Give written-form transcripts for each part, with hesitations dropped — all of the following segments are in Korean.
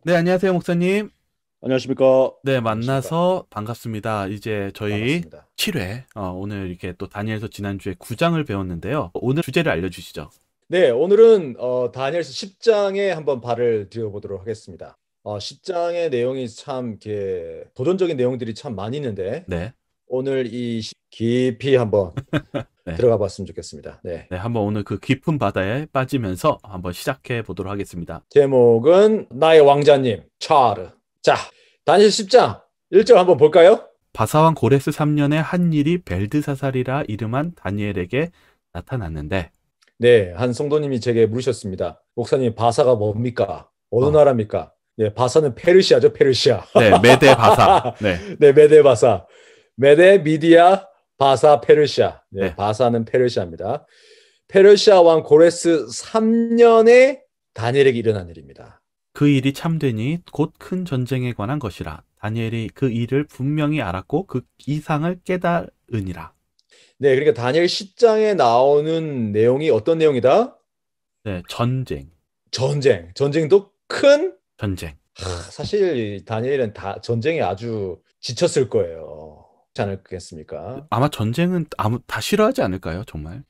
네, 안녕하세요, 목사님. 안녕하십니까? 네, 반갑습니다. 만나서 반갑습니다. 이제 저희 반갑습니다. 7회, 오늘 이렇게 또 다니엘서 지난주에 9장을 배웠는데요. 오늘 주제를 알려주시죠. 네, 오늘은 다니엘서 10장에 한번 발을 들여보도록 하겠습니다. 10장의 내용이 참 이렇게 도전적인 내용들이 참 많이 있는데 네, 오늘 깊이 한번 네, 들어가 봤으면 좋겠습니다. 네. 네, 한번 오늘 그 깊은 바다에 빠지면서 한번 시작해 보도록 하겠습니다. 제목은 나의 왕자님, 차르. 자, 다니엘 10장 1절 한번 볼까요? 바사왕 고레스 3년에 한 일이 벨드사살이라 이름한 다니엘에게 나타났는데, 네, 한 성도님이 제게 물으셨습니다. 목사님, 바사가 뭡니까? 어느 어, 나라입니까? 네, 바사는 페르시아죠, 페르시아. 네, 메데 바사. 네, 네, 메데 바사. 메데, 미디아, 바사, 페르시아. 네, 네, 바사는 페르시아입니다. 페르시아 왕 고레스 3년에 다니엘에게 일어난 일입니다. 그 일이 참되니 곧 큰 전쟁에 관한 것이라. 다니엘이 그 일을 분명히 알았고 그 이상을 깨달으니라. 네, 그러니까 다니엘 10장에 나오는 내용이 어떤 내용이다? 네, 전쟁, 전쟁. 전쟁도 큰 전쟁. 사실 이 다니엘은 다 전쟁에 아주 지쳤을 거예요. 그렇지 않겠습니까? 아마 전쟁은 다 싫어하지 않을까요, 정말?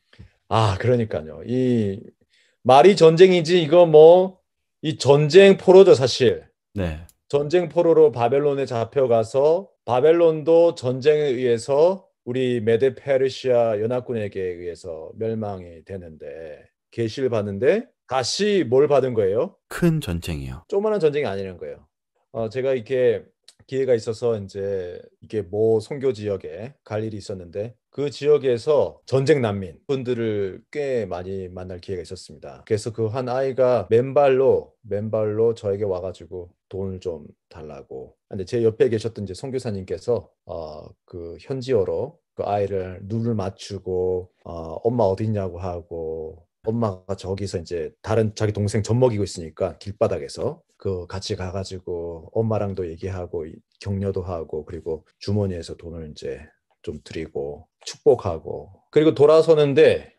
그러니까요. 이 말이 전쟁이지 이거 뭐 이 전쟁 포로죠, 사실. 네, 전쟁 포로로 바벨론에 잡혀가서 바벨론도 전쟁에 의해서 우리 메데 페르시아 연합군에게 의해서 멸망이 되는데 계시를 받는데 다시 뭘 받은 거예요? 큰 전쟁이요. 조그마한 전쟁이 아니라는 거예요. 제가 이렇게 기회가 있어서 이제 이게 모 선교 지역에 갈 일이 있었는데 그 지역에서 전쟁 난민 분들을 꽤 많이 만날 기회가 있었습니다. 그래서 그 한 아이가 맨발로 저에게 와가지고 돈을 좀 달라고. 근데 제 옆에 계셨던 이제 선교사님께서 그 현지어로 그 아이를 눈을 맞추고 엄마 어디 있냐고 하고 엄마가 저기서 이제 다른 자기 동생 젖 먹이고 있으니까 길바닥에서 그 같이 가가지고 엄마랑도 얘기하고 격려도 하고 그리고 주머니에서 돈을 이제 좀 드리고 축복하고 그리고 돌아서는데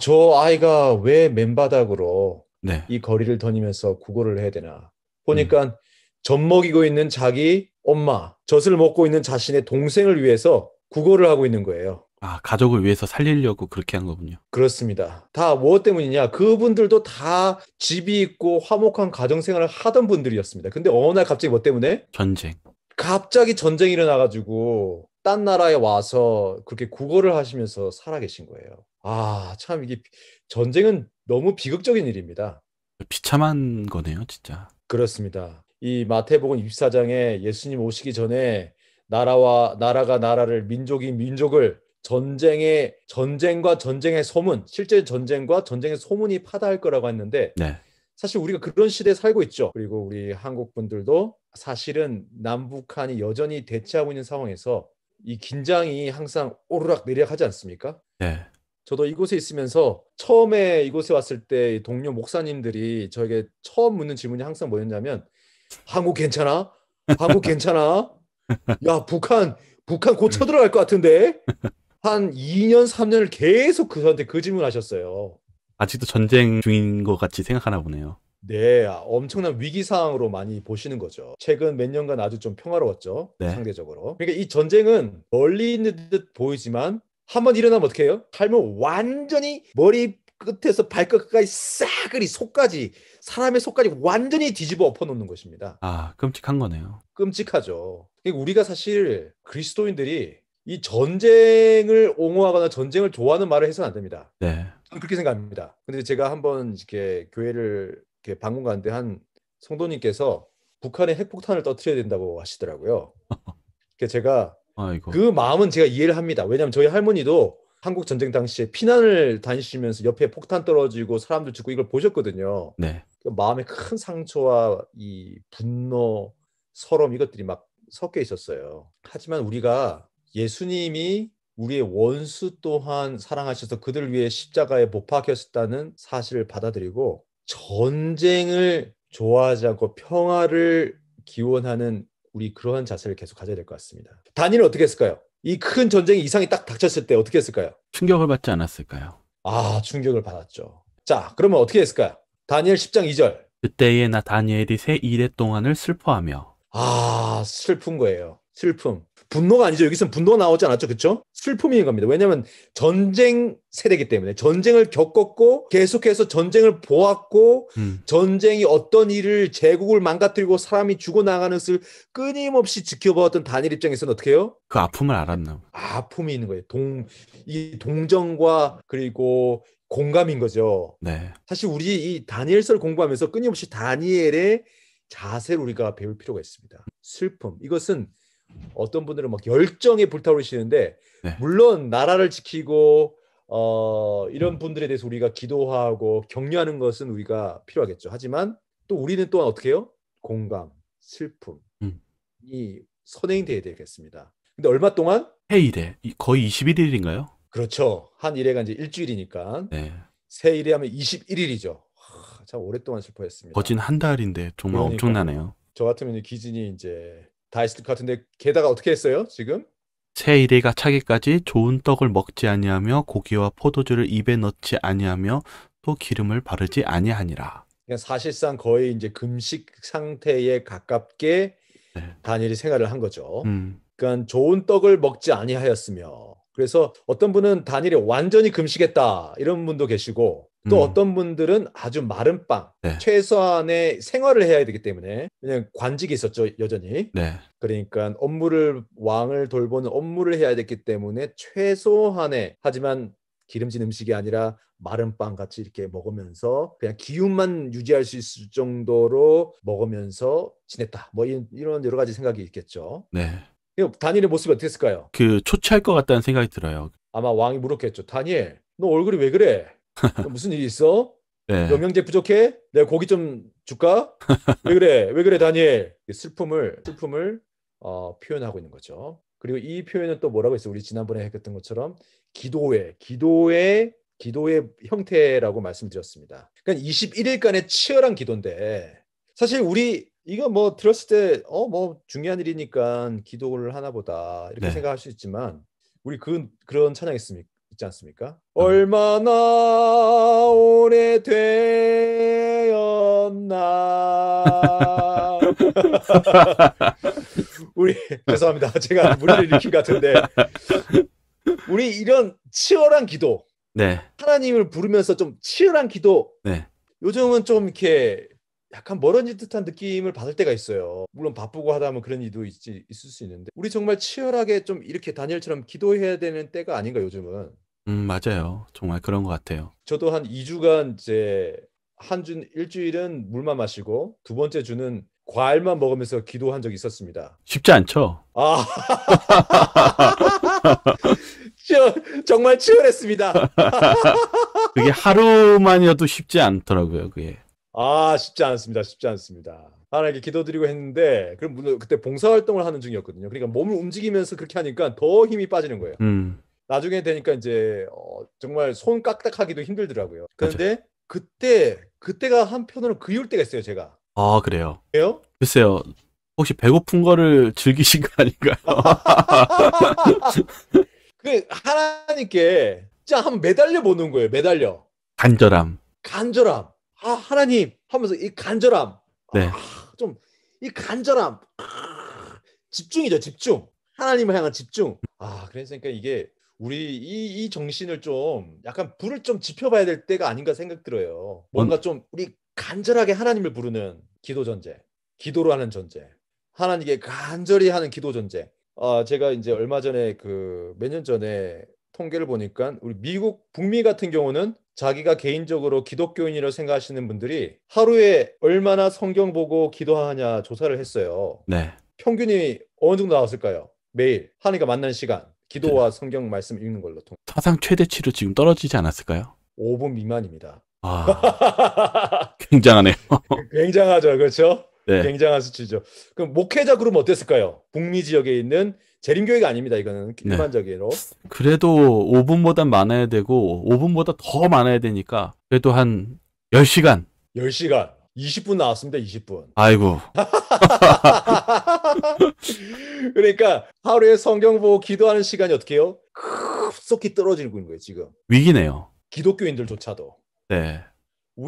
저 아이가 왜 맨바닥으로 네, 이 거리를 다니면서 구걸을 해야 되나 음. 보니까 젖 먹이고 있는 자기 엄마 젖을 먹고 있는 자신의 동생을 위해서 구걸을 하고 있는 거예요. 가족을 위해서 살리려고 그렇게 한 거군요. 그렇습니다. 다 무엇 때문이냐? 그분들도 다 집이 있고 화목한 가정 생활을 하던 분들이었습니다. 근데 어느 날 갑자기 뭐 때문에? 전쟁. 갑자기 전쟁이 일어나가지고 딴 나라에 와서 그렇게 구걸을 하시면서 살아 계신 거예요. 참 이게 전쟁은 너무 비극적인 일입니다. 비참한 거네요, 진짜. 그렇습니다. 이 마태복음 24장에 예수님 오시기 전에 나라가 나라를 민족이 민족을 전쟁과 전쟁의 소문, 실제 전쟁과 전쟁의 소문이 파다할 거라고 했는데 네, 사실 우리가 그런 시대에 살고 있죠. 그리고 우리 한국 분들도 사실은 남북한이 여전히 대치하고 있는 상황에서 이 긴장이 항상 오르락 내리락 하지 않습니까? 네. 저도 이곳에 있으면서 처음에 이곳에 왔을 때 동료 목사님들이 저에게 처음 묻는 질문이 항상 뭐였냐면 한국 괜찮아? 한국 괜찮아? 야, 북한 곧 쳐들어갈 것 같은데? 한 2년, 3년을 계속 저한테 그 질문 하셨어요. 아직도 전쟁 중인 것 같이 생각하나 보네요. 네, 엄청난 위기 상황으로 많이 보시는 거죠. 최근 몇 년간 아주 좀 평화로웠죠. 네, 상대적으로. 그러니까 이 전쟁은 멀리 있는 듯 보이지만 한번 일어나면 어떻게 해요? 삶을 완전히 머리 끝에서 발끝까지 싸그리 속까지 사람의 속까지 완전히 뒤집어 엎어놓는 것입니다. 끔찍한 거네요. 끔찍하죠. 그러니까 우리가 사실 그리스도인들이 이 전쟁을 옹호하거나 전쟁을 좋아하는 말을 해서는 안 됩니다. 네, 저는 그렇게 생각합니다. 근데 제가 한번 이렇게 교회를 이렇게 방문 갔는데 한 성도님께서 북한에 핵폭탄을 터뜨려야 된다고 하시더라고요. 그래서 제가 그 아이고, 마음은 제가 이해를 합니다. 왜냐하면 저희 할머니도 한국 전쟁 당시에 피난을 다니시면서 옆에 폭탄 떨어지고 사람들 죽고 이걸 보셨거든요. 네, 그 마음에 큰 상처와 이 분노, 서러움 이것들이 막 섞여 있었어요. 하지만 우리가 예수님이 우리의 원수 또한 사랑하셔서 그들을 위해 십자가에 못 박혔다는 사실을 받아들이고 전쟁을 좋아하지 않고 평화를 기원하는 우리 그러한 자세를 계속 가져야 될 것 같습니다. 단일은 어떻게 했을까요? 이 큰 전쟁이 이상이 딱 닥쳤을 때 어떻게 했을까요? 충격을 받지 않았을까요? 충격을 받았죠. 자, 그러면 어떻게 했을까요? 다니엘 10장 2절. 그때에 나 다니엘이 새 이래 동안을 슬퍼하며. 아, 슬픈 거예요. 슬픔. 분노가 아니죠. 여기서는 분노가 나오지 않았죠. 그쵸? 슬픔인 겁니다. 왜냐하면 전쟁 세대이기 때문에 전쟁을 겪었고 계속해서 전쟁을 보았고 음, 전쟁이 어떤 일을 제국을 망가뜨리고 사람이 죽어나가는 것을 끊임없이 지켜보았던 다니엘 입장에서는 어떻게 해요? 그 아픔을 알았나. 아픔이 있는 거예요. 이 동정과 그리고 공감인 거죠. 네. 사실 우리 이 다니엘서를 공부하면서 끊임없이 다니엘의 자세를 우리가 배울 필요가 있습니다. 슬픔. 이것은 어떤 분들은 막 열정에 불타오르시는데 네. 물론 나라를 지키고 이런 분들에 대해서 우리가 기도하고 격려하는 것은 우리가 필요하겠죠. 하지만 또 우리는 또한 어떻게 해요? 공감, 슬픔. 음. 이 선행돼야 되겠습니다. 근데 얼마 동안? 새 이래. 거의 21일인가요? 그렇죠. 한 일회가 이제 일주일이니까 네. 새 일에 하면 21일이죠. 참 오랫동안 슬퍼했습니다. 거진 한 달인데 정말 그러니까요. 엄청나네요. 저 같으면 기진이 이제 다 있을 것 같은데 게다가 어떻게 했어요? 지금? 새 이래가 차기까지 좋은 떡을 먹지 아니하며 고기와 포도주를 입에 넣지 아니하며 또 기름을 바르지 아니하니라. 그냥 사실상 거의 이제 금식 상태에 가깝게 네. 다니엘이 생활을 한 거죠. 음, 그러니까 좋은 떡을 먹지 아니하였으며 그래서 어떤 분은 다니엘이 완전히 금식했다 이런 분도 계시고 또 어떤 분들은 아주 마른 빵 네. 최소한의 생활을 해야 되기 때문에 그냥 관직이 있었죠 여전히. 네. 그러니까 왕을 돌보는 업무를 해야 됐기 때문에 최소한의 하지만 기름진 음식이 아니라 마른 빵 같이 이렇게 먹으면서 그냥 기운만 유지할 수 있을 정도로 먹으면서 지냈다. 뭐 이런 여러 가지 생각이 있겠죠. 네. 다니엘의 모습이 어땠을까요? 그 초췌할 것 같다는 생각이 들어요. 아마 왕이 물었겠죠. 다니엘, 너 얼굴이 왜 그래? 너 무슨 일이 있어? 네. 영양제 부족해? 내가 고기 좀 줄까? 왜 그래? 왜 그래, 다니엘? 슬픔을 표현하고 있는 거죠. 그리고 이 표현은 또 뭐라고 했어요? 우리 지난번에 했던 것처럼 기도의 형태라고 말씀드렸습니다. 그러니까 21일간의 치열한 기도인데 사실 우리 이거 뭐 들었을 때 뭐 중요한 일이니까 기도를 하나 보다 이렇게 네. 생각할 수 있지만 우리 그런 찬양 있지 않습니까? 얼마나 오래되었나 우리 죄송합니다. 제가 무리를 일으킨 것 같은데 우리 이런 치열한 기도 네. 하나님을 부르면서 좀 치열한 기도 네. 요즘은 좀 이렇게 약간 멀어진 듯한 느낌을 받을 때가 있어요. 물론 바쁘고 하다 보면 그런 일도 있을 수 있는데 우리 정말 치열하게 좀 이렇게 다니엘처럼 기도해야 되는 때가 아닌가 요즘은. 맞아요. 정말 그런 것 같아요. 저도 한 2주간 이제 일주일은 물만 마시고 두 번째 주는 과일만 먹으면서 기도한 적이 있었습니다. 쉽지 않죠? 아, 정말 치열했습니다. 그게 하루만이어도 쉽지 않더라고요, 그게. 쉽지 않습니다. 쉽지 않습니다. 하나님께 기도드리고 했는데 그럼 물론 그때 봉사활동을 하는 중이었거든요. 그러니까 몸을 움직이면서 그렇게 하니까 더 힘이 빠지는 거예요. 나중에 되니까 이제 정말 손 까딱하기도 힘들더라고요. 그런데 그때가 한편으로는 그리울 때가 있어요, 제가. 아, 그래요? 왜요? 글쎄요. 혹시 배고픈 거를 즐기신 거 아닌가요? 그 하나님께 진짜 한번 매달려 보는 거예요. 매달려. 간절함. 하나님 하면서 이 간절함. 네. 이 간절함. 집중이죠, 집중. 하나님을 향한 집중. 그러니까 이게 우리 이 정신을 좀 약간 불을 좀 지펴봐야 될 때가 아닌가 생각 들어요. 뭔가 좀 우리 간절하게 하나님을 부르는 기도 전쟁, 기도로 하는 전쟁, 하나님께 간절히 하는 기도 전쟁. 제가 이제 얼마 전에 몇 년 전에 통계를 보니까 우리 미국 북미 같은 경우는 자기가 개인적으로 기독교인이라고 생각하시는 분들이 하루에 얼마나 성경 보고 기도하냐 조사를 했어요. 네. 평균이 어느 정도 나왔을까요? 매일 하나님과 만나는 시간, 기도와 성경 말씀 읽는 걸로 사상 최대치로 지금 떨어지지 않았을까요? 5분 미만입니다. 굉장하네요. 굉장하죠, 그렇죠? 네. 굉장한 수치죠. 그럼 목회자 그룹은 어땠을까요? 북미 지역에 있는 재림교회가 아닙니다. 이거는 일반적으로. 그래도 5분보다 많아야 되고 5분보다 더 많아야 되니까 그래도 한 10시간. 10시간. 20분 나왔습니다. 20분. 아이고. 그러니까 하루에 성경 보고 기도하는 시간이 어떻게 해요? 급속히 떨어지고 있는 거예요, 지금. 위기네요. 기독교인들조차도. 네.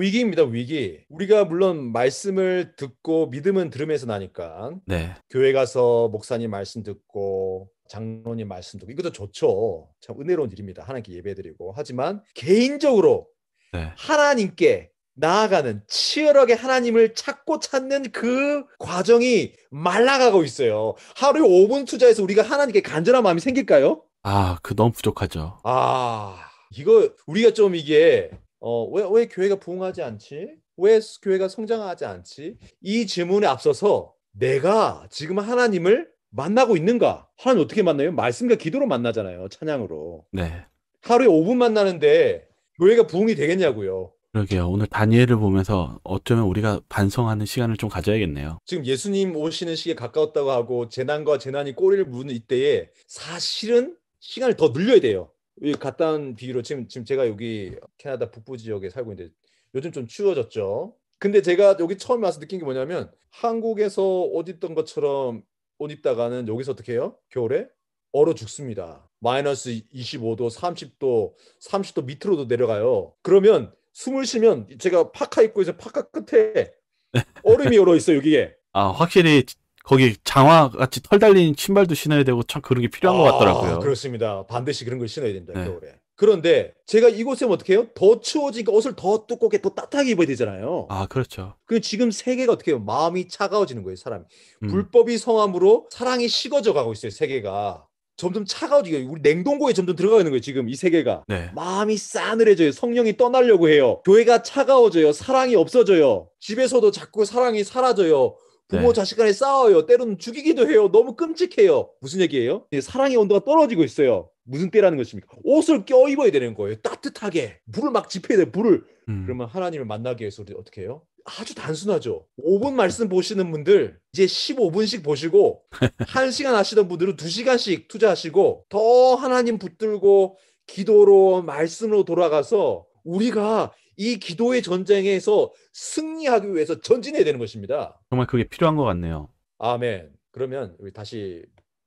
위기입니다, 위기. 우리가 물론 말씀을 듣고 믿음은 들음에서 나니까 네. 교회 가서 목사님 말씀 듣고 장로님 말씀 듣고 이것도 좋죠. 참 은혜로운 일입니다. 하나님께 예배드리고. 하지만 개인적으로 네. 하나님께 나아가는 치열하게 하나님을 찾고 찾는 그 과정이 말라가고 있어요. 하루에 5분 투자해서 우리가 하나님께 간절한 마음이 생길까요? 아, 그 너무 부족하죠. 이거 우리가 좀 이게 왜 교회가 부흥하지 않지? 왜 교회가 성장하지 않지? 이 질문에 앞서서 내가 지금 하나님을 만나고 있는가? 하나님 어떻게 만나요? 말씀과 기도로 만나잖아요. 찬양으로. 네. 하루에 5분 만나는데 교회가 부흥이 되겠냐고요. 그러게요. 오늘 다니엘을 보면서 어쩌면 우리가 반성하는 시간을 좀 가져야겠네요. 지금 예수님 오시는 시기에 가까웠다고 하고 재난과 재난이 꼬리를 무는 이때에 사실은 시간을 더 늘려야 돼요. 이 간단한 비유로 지금 제가 여기 캐나다 북부 지역에 살고 있는데 요즘 좀 추워졌죠. 근데 제가 여기 처음 와서 느낀 게 뭐냐면 한국에서 옷 입던 것처럼 옷 입다가는 여기서 어떻게 해요? 겨울에 얼어 죽습니다. 마이너스 25도, 30도, 30도 밑으로도 내려가요. 그러면 숨을 쉬면 제가 파카 입고 있어 파카 끝에 얼음이 얼어 있어 여기에. 아, 확실히 거기 장화같이 털 달린 신발도 신어야 되고 참 그런 게 필요한 것 같더라고요. 그렇습니다. 반드시 그런 걸 신어야 됩니다. 네. 겨울에. 그런데 제가 이곳에 오면 어떻게 해요? 더 추워지니까 옷을 더 두껍게 더 따뜻하게 입어야 되잖아요. 아, 그렇죠. 그 지금 세계가 어떻게 해요? 마음이 차가워지는 거예요, 사람이. 음. 불법이 성함으로 사랑이 식어져 가고 있어요, 세계가. 점점 차가워지고 우리 냉동고에 점점 들어가는 거예요, 지금 이 세계가. 네. 마음이 싸늘해져요. 성령이 떠나려고 해요. 교회가 차가워져요. 사랑이 없어져요. 집에서도 자꾸 사랑이 사라져요. 부모 네. 자식 간에 싸워요. 때로는 죽이기도 해요. 너무 끔찍해요. 무슨 얘기예요? 사랑의 온도가 떨어지고 있어요. 무슨 때라는 것입니까? 옷을 껴입어야 되는 거예요. 따뜻하게. 불을 막 지펴야 돼요. 불을. 그러면 하나님을 만나기 위해서 우리 어떻게 해요? 아주 단순하죠. 5분 말씀 보시는 분들 이제 15분씩 보시고 1시간 하시던 분들은 2시간씩 투자하시고 더 하나님 붙들고 기도로 말씀으로 돌아가서 우리가 이 기도의 전쟁에서 승리하기 위해서 전진해야 되는 것입니다. 정말 그게 필요한 것 같네요. 아멘. 그러면 우리 다시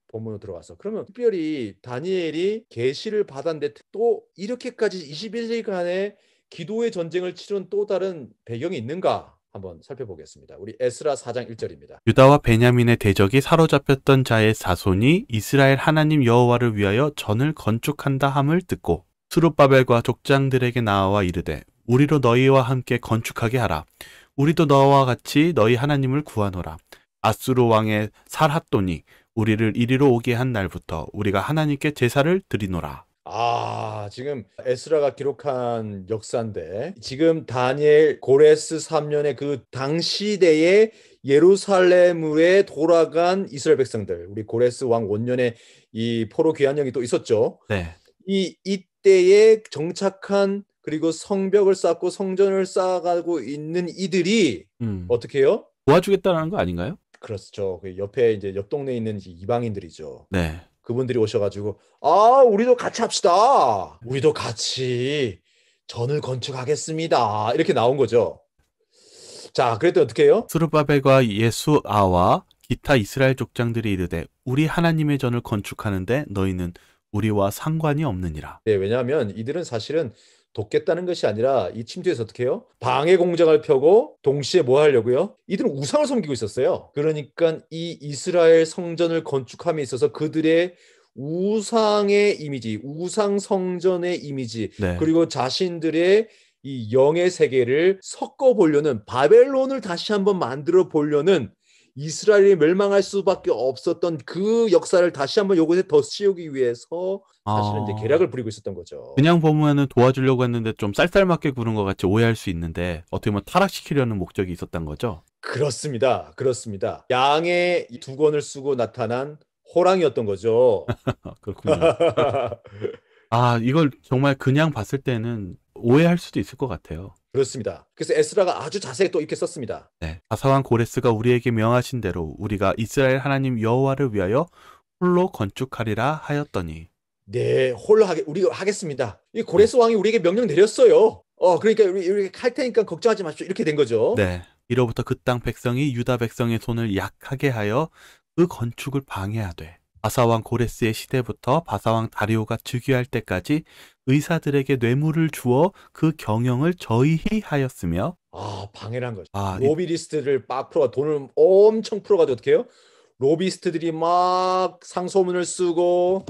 본문으로 들어가서 그러면 특별히 다니엘이 계시를 받았는데 또 이렇게까지 21일간의 기도의 전쟁을 치른 또 다른 배경이 있는가 한번 살펴보겠습니다. 우리 에스라 4장 1절입니다. 유다와 베냐민의 대적이 사로잡혔던 자의 자손이 이스라엘 하나님 여호와를 위하여 전을 건축한다 함을 듣고 스룹바벨과 족장들에게 나와 이르되 우리로 너희와 함께 건축하게 하라. 우리도 너와 같이 너희 하나님을 구하노라. 아수르 왕의 살핫돈이 우리를 이리로 오게 한 날부터 우리가 하나님께 제사를 드리노라. 지금 에스라가 기록한 역사인데 지금 다니엘 고레스 3년의 그 당시대의 예루살렘에 돌아간 이스라엘 백성들, 우리 고레스 왕 원년에 이 포로 귀환령이 또 있었죠. 네. 이때에 정착한 그리고 성벽을 쌓고 성전을 쌓아가고 있는 이들이 어떻게 해요? 도와주겠다는 거 아닌가요? 그렇죠. 그 옆에 이제 옆 동네에 있는 이방인들이죠. 네. 그분들이 오셔가지고 우리도 같이 합시다. 우리도 같이 전을 건축하겠습니다. 이렇게 나온 거죠. 자, 그랬더니 어떻게 해요? 스룹바벨과 예수아와 기타 이스라엘 족장들이 이르되 우리 하나님의 전을 건축하는데 너희는 우리와 상관이 없느니라. 네, 왜냐하면 이들은 사실은 돕겠다는 것이 아니라 이 침투에서 어떻게 해요? 방해 공작을 펴고 동시에 뭐 하려고요? 이들은 우상을 섬기고 있었어요. 그러니까 이 이스라엘 성전을 건축함에 있어서 그들의 우상의 이미지, 우상 성전의 이미지, 네. 그리고 자신들의 이 영의 세계를 섞어 보려는, 바벨론을 다시 한번 만들어 보려는, 이스라엘이 멸망할 수밖에 없었던 그 역사를 다시 한번 요것에 더 씌우기 위해서 사실은 이제 계략을 부리고 있었던 거죠. 그냥 보면은 도와주려고 했는데 좀 쌀쌀맞게 구는 것 같이 오해할 수 있는데 어떻게 보면 타락시키려는 목적이 있었던 거죠. 그렇습니다. 그렇습니다. 양의 두건을 쓰고 나타난 호랑이였던 거죠. 그렇군요. 이걸 정말 그냥 봤을 때는 오해할 수도 있을 것 같아요. 그렇습니다. 그래서 에스라가 아주 자세히 또 이렇게 썼습니다. 네. 사사왕 고레스가 우리에게 명하신 대로 우리가 이스라엘 하나님 여호와를 위하여 홀로 건축하리라 하였더니. 네, 홀로 우리가 하겠습니다. 이 고레스 왕이 우리에게 명령 내렸어요. 그러니까 우리 할 테니까 걱정하지 마십시오. 이렇게 된 거죠. 네. 이로부터 그 땅 백성이 유다 백성의 손을 약하게 하여 그 건축을 방해하되. 바사왕 고레스의 시대부터 바사왕 다리오가 즉위할 때까지 의사들에게 뇌물을 주어 그 경영을 저희하였으며 방해를 한 거죠. 아, 로비리스트를 막 풀어 돈을 엄청 풀어가지고 어떻게 해요? 로비스트들이 막 상소문을 쓰고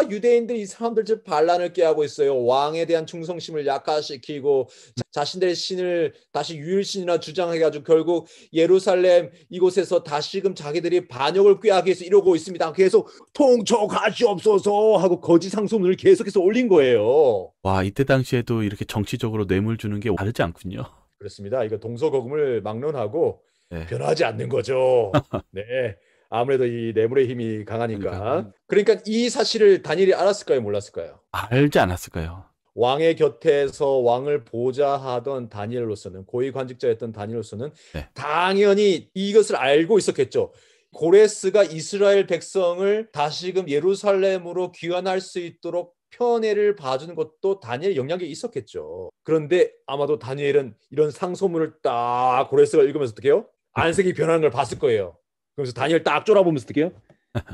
유대인들 이 사람들 즉 반란을 꾀하고 있어요. 왕에 대한 충성심을 약화시키고 자신들의 신을 다시 유일신이라 주장해가지고 결국 예루살렘 이곳에서 다시금 자기들이 반역을 꾀하기 위해서 이러고 있습니다. 계속 통촉하시옵소서 하고 거짓 상소문을 계속해서 올린 거예요. 와, 이때 당시에도 이렇게 정치적으로 뇌물 주는 게 다르지 않군요. 그렇습니다. 이거 동서고금을 막론하고 네. 변하지 않는 거죠. 네. 아무래도 이 뇌물의 힘이 강하니까. 그러니까 이 사실을 다니엘이 알았을까요? 몰랐을까요? 알지 않았을까요? 왕의 곁에서 왕을 보좌하던 다니엘로서는 고위관직자였던 다니엘로서는 네. 당연히 이것을 알고 있었겠죠. 고레스가 이스라엘 백성을 다시금 예루살렘으로 귀환할 수 있도록 편애를 봐주는 것도 다니엘 영향이 있었겠죠. 그런데 아마도 다니엘은 이런 상소문을 딱 고레스가 읽으면서 어떻게 해요? 안색이 변하는 걸 봤을 거예요. 그래서 다니엘 딱 쫄아보면서 어떻게 해요?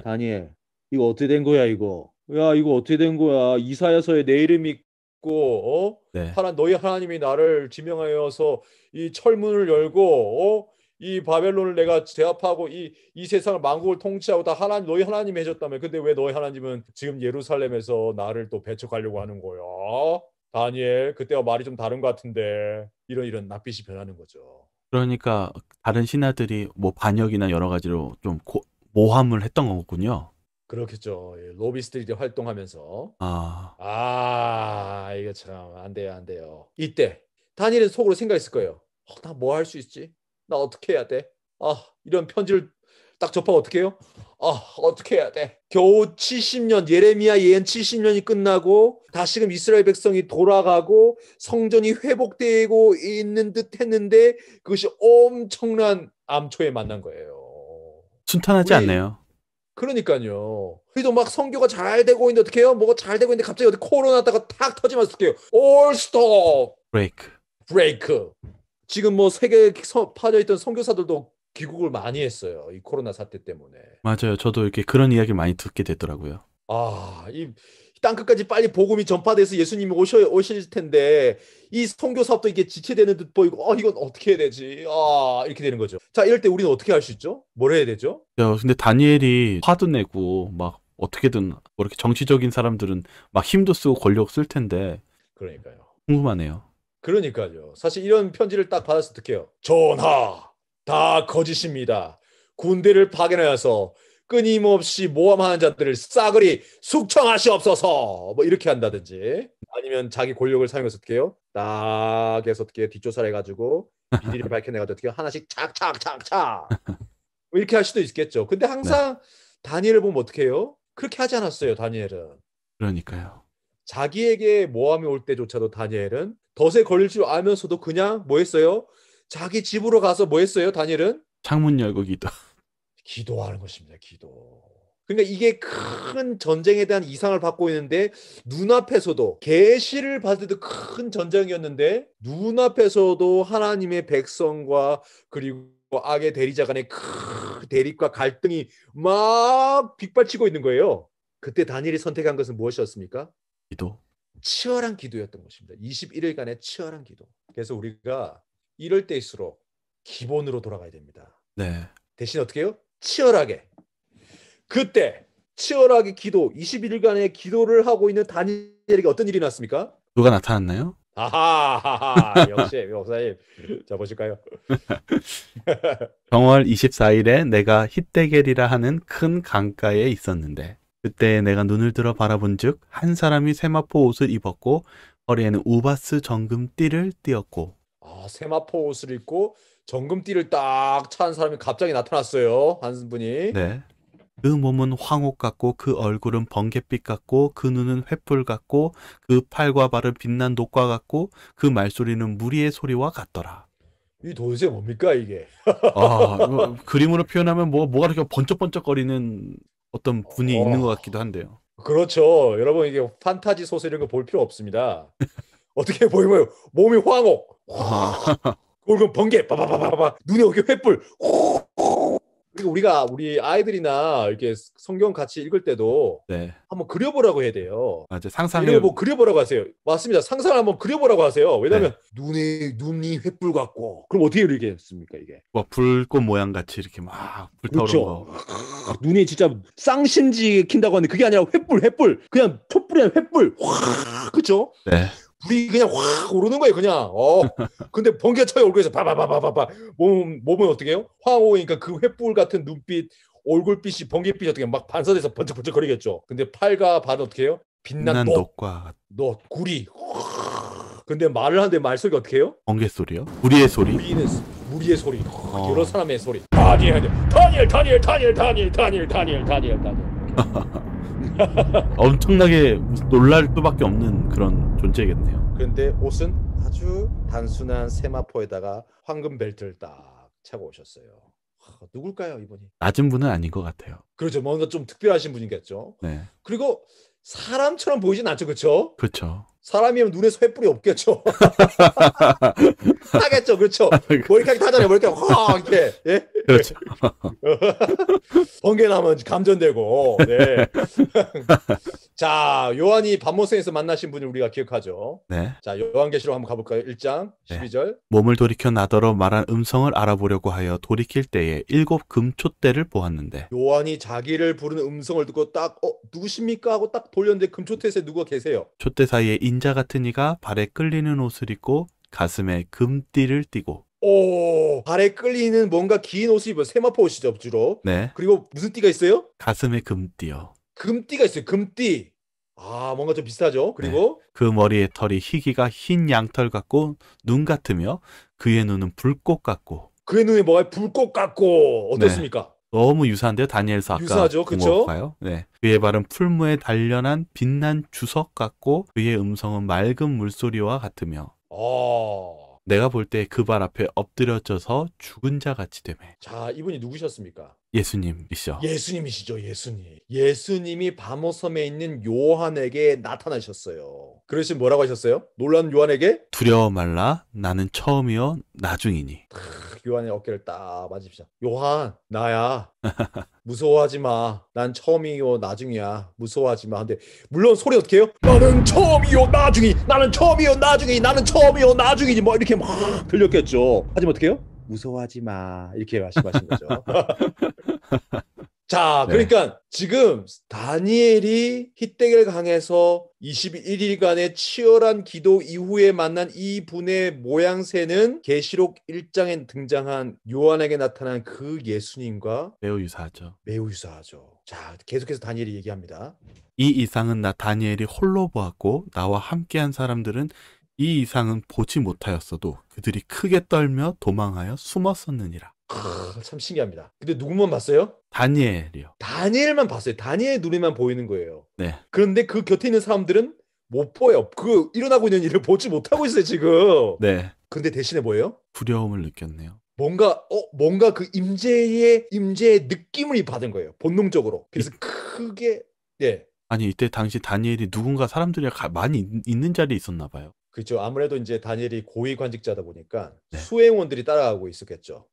다니엘, 이거 어떻게 된 거야 이거? 야, 이거 어떻게 된 거야? 이사야서에 내 이름이 있고 네. 너희 하나님이 나를 지명하여서 이 철문을 열고 이 바벨론을 내가 제압하고 이 세상을 만국을 통치하고 다 너희 하나님이 해줬다며. 근데 왜 너희 하나님은 지금 예루살렘에서 나를 또 배척하려고 하는 거야? 다니엘, 그때와 말이 좀 다른 것 같은데. 이런 낯빛이 변하는 거죠. 그러니까 다른 신하들이 뭐 반역이나 여러 가지로 좀 모함을 했던 거군요. 그렇겠죠. 로비스트들이 활동하면서. 이거 참 안 돼요, 안 돼요. 이때 다니엘은 속으로 생각했을 거예요. 나 뭐 할 수 있지? 나 어떻게 해야 돼? 이런 편지를 딱 접하고 어떻게 해요? 어떻게 해야 돼? 겨우 70년, 예레미야 예언 70년이 끝나고 다시금 이스라엘 백성이 돌아가고 성전이 회복되고 있는 듯 했는데 그것이 엄청난 암초에 만난 거예요. 순탄하지 않네요. 그러니까요. 우리도 막 선교가 잘 되고 있는데 어떻게 해요? 뭐가 잘 되고 있는데 갑자기 어디 코로나다가 탁 터지면서 어떻게 해요? All stop! 브레이크. 지금 뭐 세계에 파져있던 선교사들도 귀국을 많이 했어요. 이 코로나 사태 때문에. 맞아요. 저도 이렇게 그런 이야기를 많이 듣게 되더라고요. 이 땅끝까지 빨리 복음이 전파돼서 예수님이 오실 텐데 이 선교 사업도 이게 지체되는 듯 보이고 이건 어떻게 해야 되지? 이렇게 되는 거죠. 자, 이럴 때 우리는 어떻게 할 수 있죠? 뭘 해야 되죠? 근데 다니엘이 화도 내고 막 어떻게든 뭐 이렇게 정치적인 사람들은 막 힘도 쓰고 권력 쓸 텐데. 그러니까요. 궁금하네요. 그러니까요. 사실 이런 편지를 딱 받았을 때 어떡해요? 전하, 다 거짓입니다. 군대를 파견하여서 끊임없이 모함하는 자들을 싸그리 숙청하시옵소서. 뭐 이렇게 한다든지 아니면 자기 권력을 사용해서 어떻게 해요? 딱 해서 어떻게 뒷조사를 해가지고 비리를 밝혀내가지고 어떻게 하나씩 착착착착 뭐 이렇게 할 수도 있겠죠. 근데 항상 다니엘을 보면 어떻게 해요? 그렇게 하지 않았어요. 다니엘은. 그러니까요. 자기에게 모함이 올 때조차도 다니엘은 덫에 걸릴 줄 알면서도 그냥 뭐 했어요? 자기 집으로 가서 뭐 했어요? 다니엘은? 창문 열고 기도하는 것입니다. 기도. 그러니까 이게 큰 전쟁에 대한 이상을 받고 있는데 눈앞에서도 계시를 받을 때도 큰 전쟁이었는데 눈앞에서도 하나님의 백성과 그리고 악의 대리자 간의 큰 대립과 갈등이 막 빗발치고 있는 거예요. 그때 다니엘이 선택한 것은 무엇이었습니까? 기도. 치열한 기도였던 것입니다. 21일간의 치열한 기도. 그래서 우리가 이럴 때일수록 기본으로 돌아가야 됩니다. 네. 대신 어떻게 해요? 치열하게. 그때 치열하게 기도, 21일간의 기도를 하고 있는 다니엘에게 어떤 일이 났습니까? 누가 나타났나요? 역시 목사님. 자, 보실까요? 정월 24일에 내가 힛데겔이라 하는 큰 강가에 있었는데 그때 내가 눈을 들어 바라본즉 한 사람이 세마포 옷을 입었고 허리에는 우바스 정금띠를 띠었고. 세마포 옷을 입고 정금띠를 딱 찬 사람이 갑자기 나타났어요. 한 분이. 네. 그 몸은 황옥 같고 그 얼굴은 번갯빛 같고 그 눈은 횃불 같고 그 팔과 발은 빛난 녹과 같고 그 말소리는 무리의 소리와 같더라. 이 도대체 뭡니까 이게? 그림으로 표현하면 뭐가 이렇게 번쩍번쩍거리는 어떤 분이 있는 것 같기도 한데요. 그렇죠. 여러분 이게 판타지 소설 이런 거 볼 필요 없습니다. 어떻게 보이면 몸이 황옥, 얼굴 번개, 바바바바바, 눈에 어깨 횃불, 우리가 우리 아이들이나 이렇게 성경 같이 읽을 때도 네. 한번 그려보라고 해야 돼요. 맞아. 이름을 뭐 그려보라고 하세요. 맞습니다. 상상을 한번 그려보라고 하세요. 왜냐하면 눈이 횃불 같고 그럼 어떻게 그리겠습니까 이게? 뭐 불꽃 모양 같이 이렇게 막 불타오르는 그렇죠. 거. 눈이 진짜 쌍심지 킨다고 하는데 그게 아니라 횃불 그냥 촛불이 아니라 횃불 확 그렇죠? 네. 불이 그냥 확 오르는 거예요 그냥. 근데 번개 쳐요 얼굴에서 바바바바바바 몸은 어떻게 해요? 황호니까 그 횃불 같은 눈빛 얼굴빛이 번개빛이 어떻게 막 반사돼서 번쩍번쩍 거리겠죠. 근데 팔과 발은 어떻게 해요? 빛난 녹과 구리. 근데 말을 하는데 말소리가 어떻게 해요? 번개 소리요? 우리의 소리? 무리의 소리. 여러 사람의 소리. 다니엘. 엄청나게 놀랄 수밖에 없는 그런 존재겠네요. 그런데 옷은 아주 단순한 세마포에다가 황금 벨트를 딱 차고 오셨어요. 누굴까요 이분이? 낮은 분은 아닌 것 같아요. 그렇죠. 뭔가 좀 특별하신 분이겠죠. 네. 그리고 사람처럼 보이진 않죠, 그렇죠? 그렇죠. 사람이면 눈에 횃불이 없겠죠. 하겠죠, 그렇죠. 머리카락 타잖아요, 머리카락 확 이렇게. 예? 그렇죠. 번개 나면 감전되고. 네. 자, 요한이 밤모생에서 만나신 분을 우리가 기억하죠. 네. 자, 요한계시록 한번 가볼까요? 1장 12절. 몸을 돌이켜 나더러 말한 음성을 알아보려고 하여 돌이킬 때에 7 금촛대를 보았는데 요한이 자기를 부르는 음성을 듣고 딱 누구십니까? 하고 딱 돌렸는데 금초대에 누가 계세요? 촛대 사이에 인자 같은 이가 발에 끌리는 옷을 입고 가슴에 금띠를 띠고 발에 끌리는 뭔가 긴 옷을 입어 세마포 옷이죠 주로. 네. 그리고 무슨 띠가 있어요? 가슴에 금띠요. 금띠가 있어요. 금띠. 뭔가 좀 비슷하죠. 그리고 그 머리의 털이 희기가 흰 양털 같고 눈 같으며 그의 눈은 불꽃 같고 그의 눈에 뭐가 불꽃 같고 어떻습니까? 너무 유사한데요. 다니엘서 아까 유사하죠. 그렇죠? 네. 그의 발은 풀무에 단련한 빛난 주석 같고 그의 음성은 맑은 물소리와 같으며 내가 볼 때 그 발 앞에 엎드려져서 죽은 자 같이 되매. 자, 이분이 누구셨습니까? 예수님이시죠. 예수님이시죠. 예수님이 바모섬에 있는 요한에게 나타나셨어요. 그러신 뭐라고 하셨어요? 놀란 요한에게 두려워 말라 나는 처음이요 나중이니. 요한의 어깨를 딱 맞으십시오. 요한 나야. 무서워하지 마. 난 처음이요 나중이야. 무서워하지 마. 근데 물론 소리 어떻게 해요? 나는 처음이요 나중이. 나는 처음이요 나중이. 나는 처음이요 나중이지. 뭐 이렇게 막 들렸겠죠. 하지만 어떻게 해요? 무서워하지 마. 이렇게 말씀하신 거죠. 자, 그러니까 지금 다니엘이 히데겔 강에서 21일간의 치열한 기도 이후에 만난 이 분의 모양새는 계시록 1장에 등장한 요한에게 나타난 그 예수님과 매우 유사하죠. 매우 유사하죠. 자, 계속해서 다니엘이 얘기합니다. 이 이상은 나 다니엘이 홀로 보았고 나와 함께한 사람들은 이 이상은 보지 못하였어도 그들이 크게 떨며 도망하여 숨었었느니라. 참 신기합니다. 근데 누구만 봤어요? 다니엘이요. 다니엘만 봤어요. 다니엘 눈에만 보이는 거예요. 네. 그런데 그 곁에 있는 사람들은 못 보여요. 그 일어나고 있는 일을 보지 못하고 있어요, 지금. 네. 근데 대신에 뭐예요? 두려움을 느꼈네요. 뭔가 그 임재의 느낌을 받은 거예요. 본능적으로. 그래서 크게 아니 이때 당시 다니엘이 누군가 사람들이 많이 있는 자리에 있었나 봐요. 그렇죠. 아무래도 이제 다니엘이 고위 관직자다 보니까 수행원들이 따라가고 있었겠죠.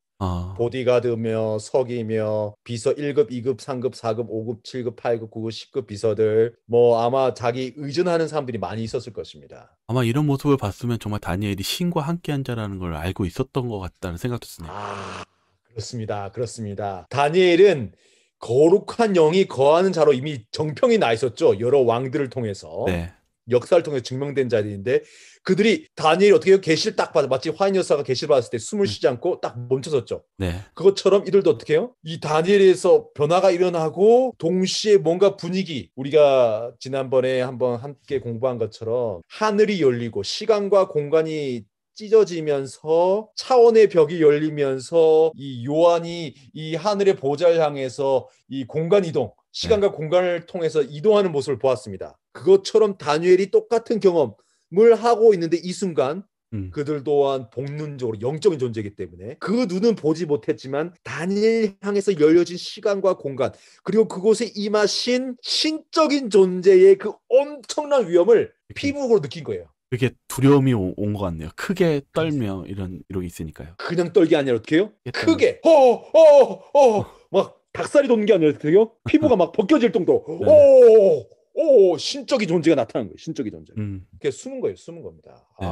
보디가드며 석이며 비서 1급, 2급, 3급, 4급, 5급, 7급, 8급, 9급, 10급 비서들 뭐 아마 자기 의존하는 사람들이 많이 있었을 것입니다. 아마 이런 모습을 봤으면 정말 다니엘이 신과 함께한 자라는 걸 알고 있었던 것 같다는 생각도 드네요. 그렇습니다. 다니엘은 거룩한 영이 거하는 자로 이미 정평이 나 있었죠. 여러 왕들을 통해서. 네. 역사를 통해 증명된 자들인데 그들이 다니엘이 어떻게 해요? 계시를 딱 받아 마치 화인 여사가 계시를 받았을 때 숨을 쉬지 않고 딱 멈춰섰죠. 네. 그것처럼 이들도 어떻게 해요? 이 다니엘에서 변화가 일어나고 동시에 뭔가 분위기 우리가 지난번에 한번 함께 공부한 것처럼 하늘이 열리고 시간과 공간이 찢어지면서 차원의 벽이 열리면서 이 요한이 이 하늘의 보좌를 향해서 이 공간 이동 시간과 공간을 통해서 이동하는 모습을 보았습니다. 그것처럼 다니엘이 똑같은 경험을 하고 있는데 이 순간 그들 또한 본능적으로 영적인 존재이기 때문에 그 눈은 보지 못했지만 다니엘 향해서 열려진 시간과 공간 그리고 그곳에 임하신 신적인 존재의 그 엄청난 위엄을 피부로 느낀 거예요. 그게 두려움이 온 것 같네요. 크게 떨며 이러고 있으니까요. 그냥 떨기 아니라 어떻게 해요? 크게 떨며. 크게 막 닭살이 돋는 게 아니라 어떻게 해요? 피부가 막 벗겨질 정도. 네. 신적인 존재가 나타나는 거예요. 신적인 존재. 음, 그게 숨은 거예요. 숨은 겁니다. 네.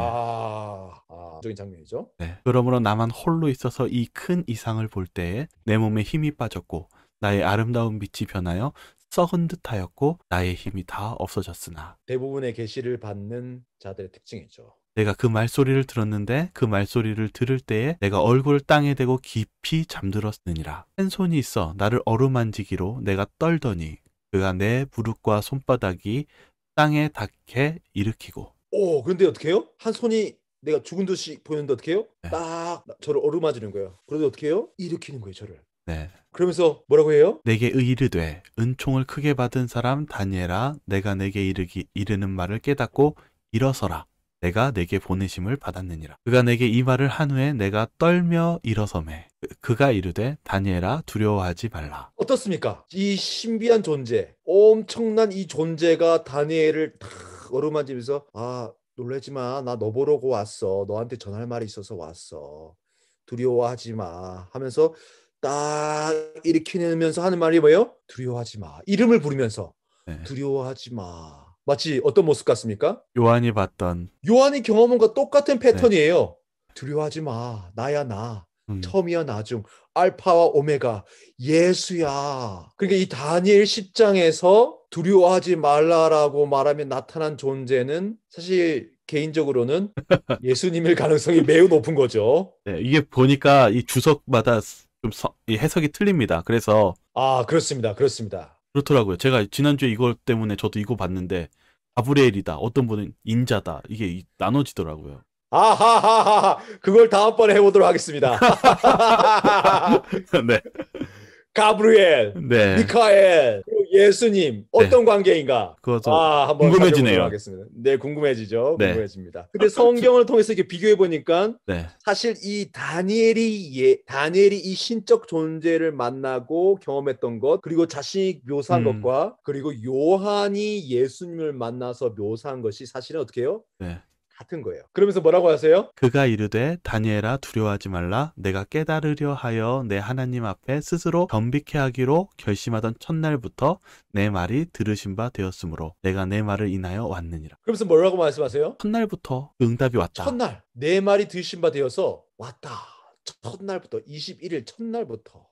적인 장면이죠. 네. 그러므로 나만 홀로 있어서 이 큰 이상을 볼 때에 내 몸에 힘이 빠졌고 나의 아름다운 빛이 변하여 썩은 듯하였고 나의 힘이 다 없어졌으나 대부분의 계시를 받는 자들의 특징이죠. 내가 그 말소리를 들었는데 그 말소리를 들을 때에 내가 얼굴을 땅에 대고 깊이 잠들었느니라. 한 손이 있어 나를 어루만지기로 내가 떨더니 그가 내 무릎과 손바닥이 땅에 닿게 일으키고. 그런데 어떻게 해요? 한 손이 내가 죽은 듯이 보이는데 어떻게 해요? 네. 딱 저를 어루만지는 거예요. 그런데 어떻게 해요? 일으키는 거예요, 저를. 네. 그러면서 뭐라고 해요? 내게 이르되 은총을 크게 받은 사람 다니엘아 내가 내게 이르는 말을 깨닫고 일어서라. 내가 내게 보내심을 받았느니라. 그가 내게 이 말을 한 후에 내가 떨며 일어서매. 그가 이르되 다니엘아 두려워하지 말라. 어떻습니까? 이 신비한 존재, 엄청난 이 존재가 다니엘을 탁 어루만지면서 놀라지 마. 나 너 보러고 왔어. 너한테 전할 말이 있어서 왔어. 두려워하지 마. 하면서 딱 일으키면서 하는 말이 뭐예요? 두려워하지 마. 이름을 부르면서 네. 두려워하지 마. 마치 어떤 모습 같습니까? 요한이 봤던 요한이 경험한 것과 똑같은 패턴이에요. 두려워하지 마. 나야 나. 음, 처음이야 나중. 알파와 오메가. 예수야. 그러니까 이 다니엘 10장에서 두려워하지 말라라고 말하면 나타난 존재는 사실 개인적으로는 예수님일 가능성이 매우 높은 거죠. 네, 이게 보니까 이 주석마다 좀 이 해석이 틀립니다. 그래서 그렇습니다. 그렇습니다. 그렇더라고요. 제가 지난주에 이걸 때문에 저도 이거 봤는데 가브리엘이다. 어떤 분은 인자다. 이게 나눠지더라고요. 아하하하. 그걸 다음번에 해보도록 하겠습니다. 네. 가브리엘, 네. 미카엘, 그리고 예수님 어떤 관계인가? 그것도 한번 궁금해지네요. 살펴보도록 하겠습니다. 네, 궁금해지죠. 네. 궁금해집니다. 근데 성경을 통해서 이렇게 비교해 보니까 네. 사실 이 다니엘이 이 신적 존재를 만나고 경험했던 것, 그리고 자신이 묘사한 것과 그리고 요한이 예수님을 만나서 묘사한 것이 사실은 어떻게 해요? 네. 같은 거예요. 그러면서 뭐라고 하세요? 그가 이르되 다니엘아 두려워하지 말라. 내가 깨달으려 하여 내 하나님 앞에 스스로 겸비케 하기로 결심하던 첫날부터 내 말이 들으신 바 되었으므로 내가 내 말을 인하여 왔느니라. 그러면서 뭐라고 말씀하세요? 첫날부터 응답이 왔다. 첫날 내 말이 들으신 바 되어서 왔다. 첫날부터 21일 첫날부터.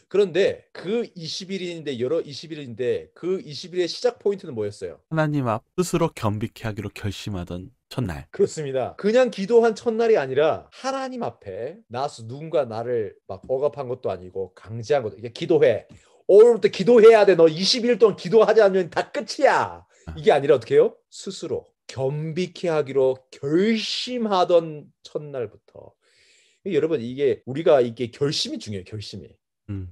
그런데 그 20일인데 여러 20일인데 그 20일의 시작 포인트는 뭐였어요? 하나님 앞 스스로 겸비케 하기로 결심하던 첫날. 그렇습니다. 그냥 기도한 첫날이 아니라 하나님 앞에 나서 누군가 나를 막 억압한 것도 아니고 강제한 것도. 이게 기도해. 오늘부터 기도해야 돼. 너 20일 동안 기도하지 않으면 다 끝이야. 이게 아니라 어떻게 해요? 스스로 겸비케 하기로 결심하던 첫날부터. 여러분 우리가 이게 결심이 중요해요. 결심이.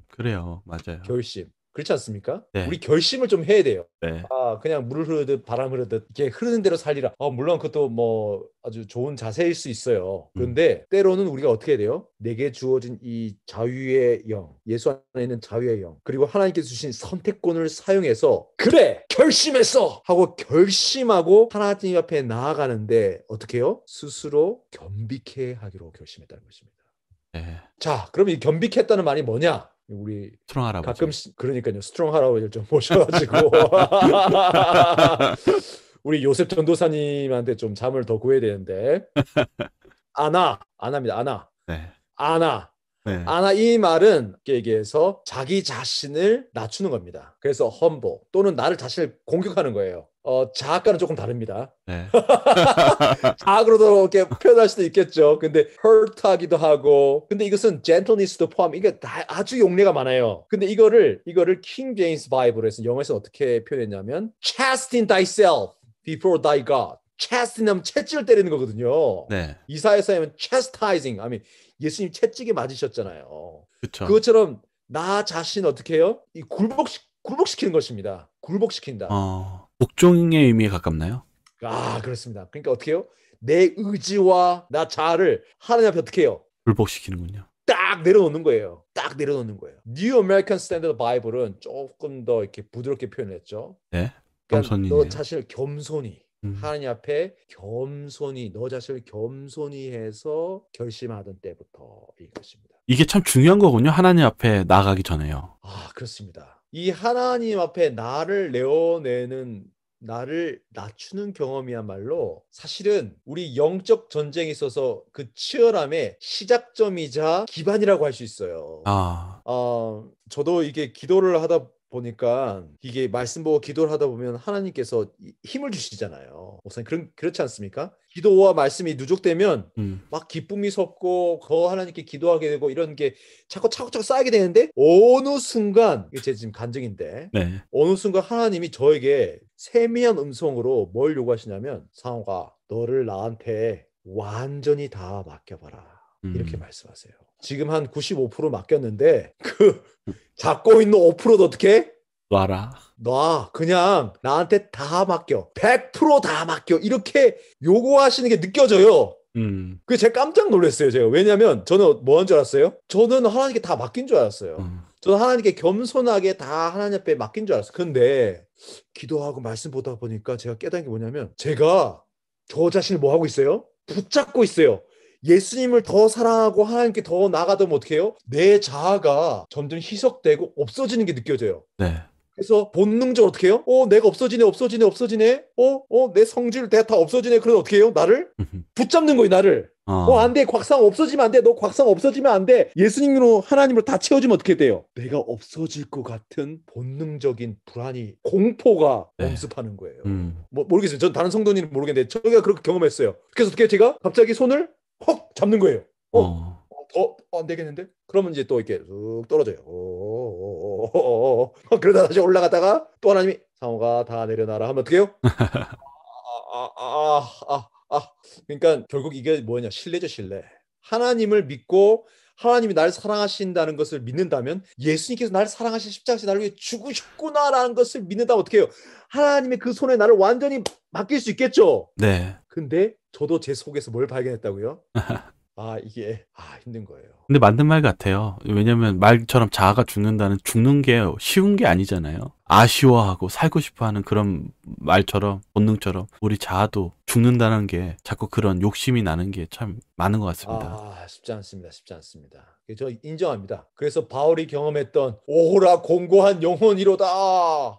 그래요. 맞아요. 결심. 그렇지 않습니까? 네. 우리 결심을 좀 해야 돼요. 네. 그냥 물을 흐르듯 바람 흐르듯 이렇게 흐르는 대로 살리라. 물론 그것도 뭐 아주 좋은 자세일 수 있어요. 그런데 때로는 우리가 어떻게 해야 돼요? 내게 주어진 이 자유의 영, 예수 안에 있는 자유의 영, 그리고 하나님께서 주신 선택권을 사용해서 그래! 결심했어! 하고 결심하고 하나님 앞에 나아가는데 어떻게 해요? 스스로 겸비케 하기로 결심했다는 것입니다. 네. 자, 그럼 이 겸비케 했다는 말이 뭐냐? 우리 스트롱 할아버지. 가끔씩 그러니까요. 스트롱 할아버지를 좀 모셔가지고 우리 요셉 전도사님한테 좀 잠을 더 구해야 되는데 아나입니다. 네. 네. 아나 이 말은 얘기해서 자기 자신을 낮추는 겁니다. 그래서 humble 또는 나를 자신을 공격하는 거예요. 자아과는 조금 다릅니다. 네. 자아로도 이렇게 표현할 수도 있겠죠. 근데 hurt하기도 하고. 근데 이것은 gentleness도 포함. 이게 다 아주 용례가 많아요. 근데 이거를 킹 제임스 바이블에서 영어에서 어떻게 표현했냐면 chasten thyself before thy God. chasten하면 채찍을 때리는 거거든요. 네. 이사야서 하면 chastising. 예수님 채찍에 맞으셨잖아요. 그쵸. 그것처럼 나 자신 어떻게 해요? 이 굴복시키는 것입니다. 굴복시킨다. 복종의 의미에 가깝나요? 그렇습니다. 그러니까 어떻게 해요? 내 의지와 나 자아를 하나님 앞에 어떻게 해요? 굴복시키는군요. 딱 내려놓는 거예요. New American Standard Bible은 조금 더 이렇게 부드럽게 표현했죠. 네. 그러니까 겸손이네요. 너 자신을 겸손히 음. 하나님 앞에 겸손히 너 자신을 겸손히 해서 결심하던 때부터 이것입니다. 이게 참 중요한 거군요. 하나님 앞에 나가기 전에요. 아, 그렇습니다. 이 하나님 앞에 나를 내어내는 나를 낮추는 경험이야말로 사실은 우리 영적 전쟁에 있어서 그 치열함의 시작점이자 기반이라고 할 수 있어요. 아, 저도 이게 기도를 하다 보니까 이게 말씀 보고 기도를 하다 보면 하나님께서 힘을 주시잖아요. 목사님 그렇지 않습니까? 기도와 말씀이 누적되면 음, 막 기쁨이 섰고 더 하나님께 기도하게 되고 이런 게 자꾸 차곡차곡 쌓이게 되는데 어느 순간 이게 제 지금 간증인데 네. 어느 순간 하나님이 저에게 세미한 음성으로 뭘 요구하시냐면 상호가 너를 나한테 완전히 다 맡겨봐라 이렇게 음, 말씀하세요. 지금 한 95% 맡겼는데 그 잡고 있는 5%도 어떻게? 놔라. 놔. 그냥 나한테 다 맡겨. 100%다 맡겨. 이렇게 요구하시는 게 느껴져요. 음, 그게 제가 깜짝 놀랐어요. 제가. 왜냐면 저는 뭐 한 줄 알았어요? 저는 하나님께 다 맡긴 줄 알았어요. 음, 저는 하나님께 겸손하게 다 하나님 앞에 맡긴 줄 알았어요. 근데 기도하고 말씀 보다 보니까 제가 깨달은 게 뭐냐면 제가 저 자신을 뭐 하고 있어요? 붙잡고 있어요. 예수님을 더 사랑하고 하나님께 더 나아가면 어떻게 해요? 내 자아가 점점 희석되고 없어지는 게 느껴져요. 네. 그래서 본능적으로 어떻게 해요? 내가 없어지네, 없어지네, 없어지네. 내 성질 내가 다 없어지네. 그래서 어떻게 해요? 나를 붙잡는 거예요, 나를. 안 어, 돼. 곽상 없어지면 안 돼. 너 곽상 없어지면 안 돼. 예수님으로 하나님으로 다 채워지면 어떻게 돼요? 내가 없어질 것 같은 본능적인 불안이, 공포가 네. 엄습하는 거예요. 음, 모르겠어요. 전 다른 성도님은 모르겠는데 저희가 그렇게 경험했어요. 그래서 어떻게 제가 갑자기 손을 헉 잡는 거예요. 어, 안 되겠는데? 그러면 이제 또 이렇게 쑥 떨어져요. 그러다 다시 올라가다가 또 하나님이 상호가 다 내려놔라 하면 어떻게 해요? 그러니까 결국 이게 뭐냐? 신뢰죠, 신뢰. 하나님을 믿고 하나님이 나를 사랑하신다는 것을 믿는다면 예수님께서 나를 사랑하신 십자가에서 나를 위해 죽으셨구나라는 것을 믿는다면 어떻게 해요? 하나님의 그 손에 나를 완전히 맡길 수 있겠죠? 네. 근데 저도 제 속에서 뭘 발견했다고요? 이게 힘든 거예요. 근데 맞는 말 같아요. 왜냐면 말처럼 자아가 죽는다는 죽는 게 쉬운 게 아니잖아요. 아쉬워하고 살고 싶어 하는 그런 말처럼, 본능처럼 우리 자아도 죽는다는 게 자꾸 그런 욕심이 나는 게 참 많은 것 같습니다. 쉽지 않습니다. 쉽지 않습니다. 저 인정합니다. 그래서 바울이 경험했던 오호라 공고한 영혼이로다.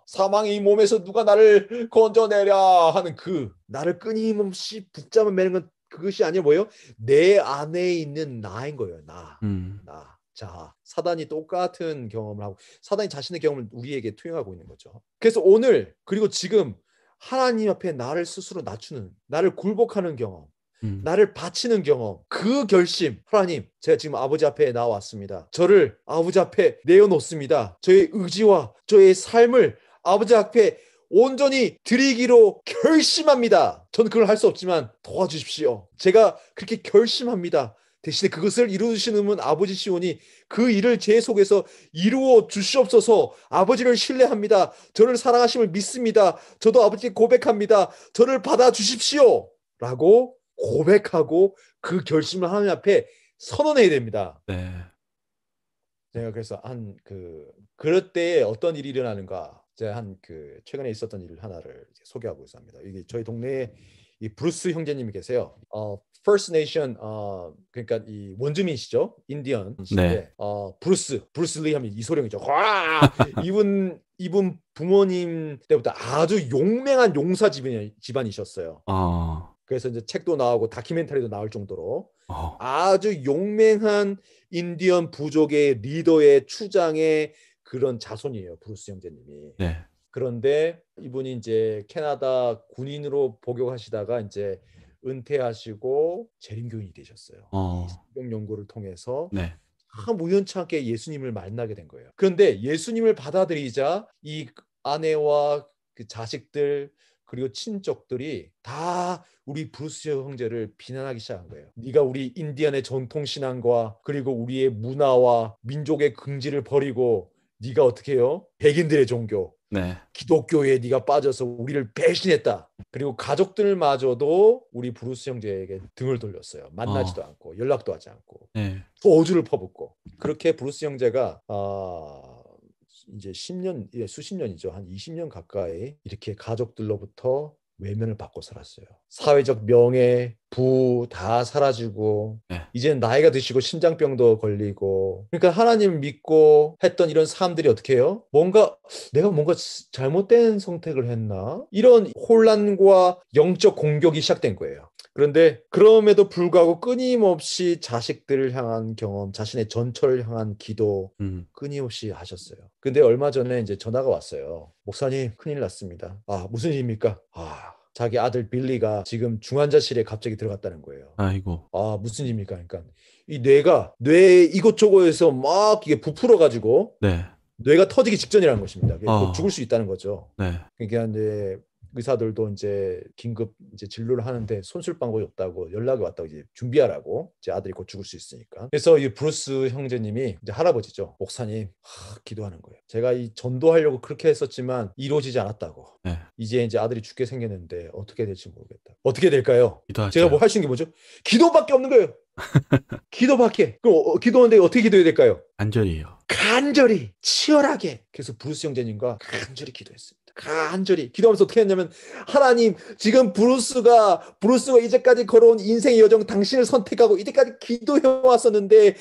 사망의 이 몸에서 누가 나를 건져내랴 하는 그 나를 끊임없이 붙잡아 매는 건 그것이 아니라 뭐예요? 내 안에 있는 나인 거예요. 나. 음, 나. 자, 사단이 똑같은 경험을 하고 사단이 자신의 경험을 우리에게 투영하고 있는 거죠. 그래서 오늘 그리고 지금 하나님 앞에 나를 스스로 낮추는 나를 굴복하는 경험 음, 나를 바치는 경험, 그 결심. 하나님, 제가 지금 아버지 앞에 나왔습니다. 저를 아버지 앞에 내어놓습니다. 저의 의지와 저의 삶을 아버지 앞에 온전히 드리기로 결심합니다. 저는 그걸 할 수 없지만 도와주십시오. 제가 그렇게 결심합니다. 대신에 그것을 이루시는 분 아버지 시오니 그 일을 제 속에서 이루어 주시옵소서. 아버지를 신뢰합니다. 저를 사랑하심을 믿습니다. 저도 아버지께 고백합니다. 저를 받아주십시오. 라고 고백하고 그 결심을 하나님 앞에 선언해야 됩니다. 네. 제가 그래서 그럴 때 어떤 일이 일어나는가? 제가 최근에 있었던 일 하나를 소개하고 있습니다. 이게 저희 동네에 이 브루스 형제님이 계세요. First Nation 그러니까 이 원주민이시죠. 네. 인디언이신데 브루스 리 하면 이소룡이죠. 와! 이분 부모님 때부터 아주 용맹한 용사 집안이셨어요. 어, 그래서 이제 책도 나오고 다큐멘터리도 나올 정도로 어, 아주 용맹한 인디언 부족의 리더의 추장의 그런 자손이에요. 브루스 형제님이. 네. 그런데 이분이 이제 캐나다 군인으로 복역하시다가 이제 은퇴하시고 재림교인이 되셨어요. 이 어, 성경 연구를 통해서 네. 참 우연찮게 예수님을 만나게 된 거예요. 그런데 예수님을 받아들이자 이 아내와 그 자식들 그리고 친족들이 다 우리 브루스 형제를 비난하기 시작한 거예요. 네가 우리 인디언의 전통 신앙과 그리고 우리의 문화와 민족의 긍지를 버리고 네가 어떻게 해요? 백인들의 종교 네. 기독교에 네가 빠져서 우리를 배신했다. 그리고 가족들마저도 우리 브루스 형제에게 등을 돌렸어요. 어, 만나지도 않고 연락도 하지 않고 네. 저주를 퍼붓고 그렇게 브루스 형제가 이제 수십 년이죠. 한 20년 가까이 이렇게 가족들로부터 외면을 받고 살았어요. 사회적 명예, 부 다 사라지고 네. 이제는 나이가 드시고 심장병도 걸리고 그러니까 하나님을 믿고 했던 이런 사람들이 어떻게 해요? 내가 뭔가 잘못된 선택을 했나? 이런 혼란과 영적 공격이 시작된 거예요. 그런데 그럼에도 불구하고 끊임없이 자식들을 향한 경험, 자신의 전처를 향한 기도 끊임없이 하셨어요. 근데 얼마 전에 이제 전화가 왔어요. 목사님, 큰일 났습니다. 아, 무슨 일입니까? 자기 아들 빌리가 지금 중환자실에 갑자기 들어갔다는 거예요. 아이고. 아, 무슨 일입니까? 그러니까 이 뇌 이곳저곳에서 막 이게 부풀어가지고 네. 뇌가 터지기 직전이라는 것입니다. 곧 어. 죽을 수 있다는 거죠. 네. 그러니까 이제 의사들도 이제 긴급 이제 진료를 하는데 손쓸 방법이 없다고 연락이 왔다고 이제 준비하라고 이제 아들이 곧 죽을 수 있으니까. 그래서 이 브루스 형제님이 이제 할아버지죠. 목사님, 기도하는 거예요. 제가 이 전도하려고 그렇게 했었지만 이루어지지 않았다고. 네. 이제 아들이 죽게 생겼는데 어떻게 될지 모르겠다. 어떻게 될까요? 기도하죠. 제가 뭐 할 수 있는 게 뭐죠? 기도밖에 없는 거예요. 기도밖에. 그럼 기도하는데 어떻게 기도해야 될까요? 간절히요. 간절히 치열하게. 그래서 브루스 형제님과 간절히 기도했습니다. 간절히 기도하면서 어떻게 했냐면 하나님 지금 브루스가 이제까지 걸어온 인생의 여정 당신을 선택하고 이때까지 기도해 왔었는데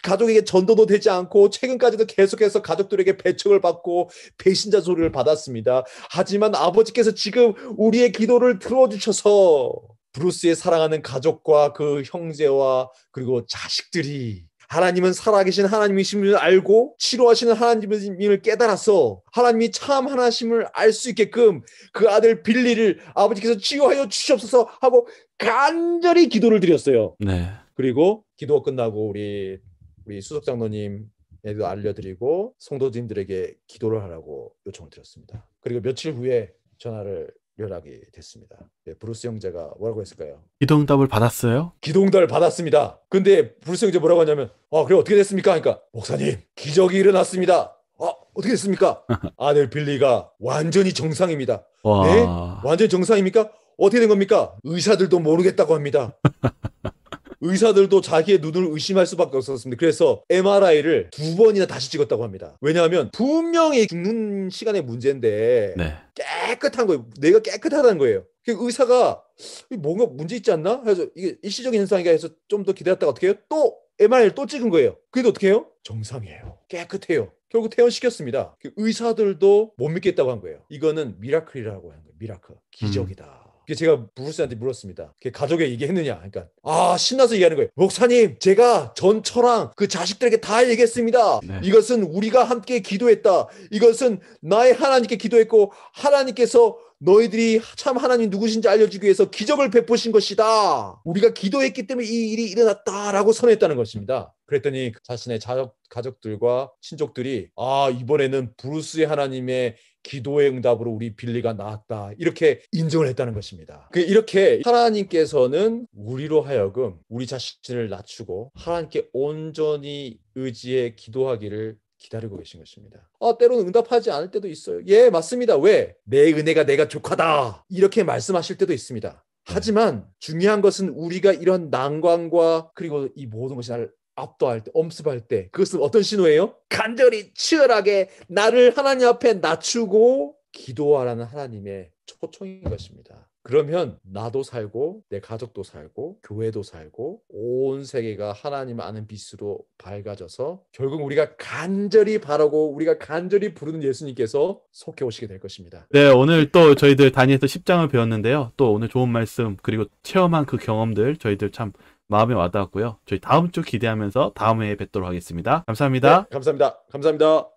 가족에게 전도도 되지 않고 최근까지도 계속해서 가족들에게 배척을 받고 배신자 소리를 받았습니다. 하지만 아버지께서 지금 우리의 기도를 들어주셔서 브루스의 사랑하는 가족과 그 형제와 그리고 자식들이 하나님은 살아계신 하나님이심을 알고 치료하시는 하나님임을 깨달아서 하나님이 참 하나님을 알 수 있게끔 그 아들 빌리를 아버지께서 치유하여 주시옵소서 하고 간절히 기도를 드렸어요. 네. 그리고 기도가 끝나고 우리 수석장로님에도 알려드리고 성도님들에게 기도를 하라고 요청을 드렸습니다. 그리고 며칠 후에 연락이 됐습니다. 네, 브루스 형제가 뭐라고 했을까요? 기도응답을 받았어요? 기도응답을 받았습니다. 근데 브루스 형제 뭐라고 하냐면 그래 어떻게 됐습니까? 그러니까 목사님 기적이 일어났습니다. 어떻게 됐습니까? 아들 빌리가 완전히 정상입니다. 와. 네? 완전히 정상입니까? 어떻게 된 겁니까? 의사들도 모르겠다고 합니다. 의사들도 자기의 눈을 의심할 수밖에 없었습니다. 그래서 MRI를 2번이나 다시 찍었다고 합니다. 왜냐하면 분명히 죽는 시간의 문제인데 네. 깨끗한 거예요. 뇌가 깨끗하다는 거예요. 의사가 뭔가 문제 있지 않나? 그래서 이게 일시적인 현상이가 해서 좀 더 기다렸다가 어떻게 해요? 또 MRI를 또 찍은 거예요. 그래도 어떻게 해요? 정상이에요. 깨끗해요. 결국 퇴원시켰습니다. 의사들도 못 믿겠다고 한 거예요. 이거는 미라클이라고 하는 거예요. 미라클. 기적이다. 제가 브루스한테 물었습니다. 가족에 얘기했느냐? 그러니까 신나서 얘기하는 거예요. 목사님, 제가 전처랑 그 자식들에게 다 얘기했습니다. 네. 이것은 우리가 함께 기도했다. 이것은 나의 하나님께 기도했고 하나님께서 너희들이 참 하나님 누구신지 알려주기 위해서 기적을 베푸신 것이다. 우리가 기도했기 때문에 이 일이 일어났다라고 선언했다는 것입니다. 그랬더니 자신의 가족들과 친족들이 이번에는 브루스의 하나님의 기도의 응답으로 우리 빌리가 나았다. 이렇게 인정을 했다는 것입니다. 이렇게 하나님께서는 우리로 하여금 우리 자신을 낮추고 하나님께 온전히 의지해 기도하기를 기다리고 계신 것입니다. 때로는 응답하지 않을 때도 있어요. 예, 맞습니다. 왜? 내 은혜가 내가 족하다. 이렇게 말씀하실 때도 있습니다. 하지만 중요한 것은 우리가 이런 난관과 그리고 이 모든 것이 나를 압도할 때, 엄습할 때 그것은 어떤 신호예요? 간절히 치열하게 나를 하나님 앞에 낮추고 기도하라는 하나님의 초청인 것입니다. 그러면 나도 살고 내 가족도 살고 교회도 살고 온 세계가 하나님 아는 빛으로 밝아져서 결국 우리가 간절히 바라고 우리가 간절히 부르는 예수님께서 속해 오시게 될 것입니다. 네, 오늘 또 저희들 다니엘서 10장을 배웠는데요. 또 오늘 좋은 말씀 그리고 체험한 그 경험들 저희들 참 마음에 와닿았고요. 저희 다음 주 기대하면서 다음 회에 뵙도록 하겠습니다. 감사합니다. 네, 감사합니다.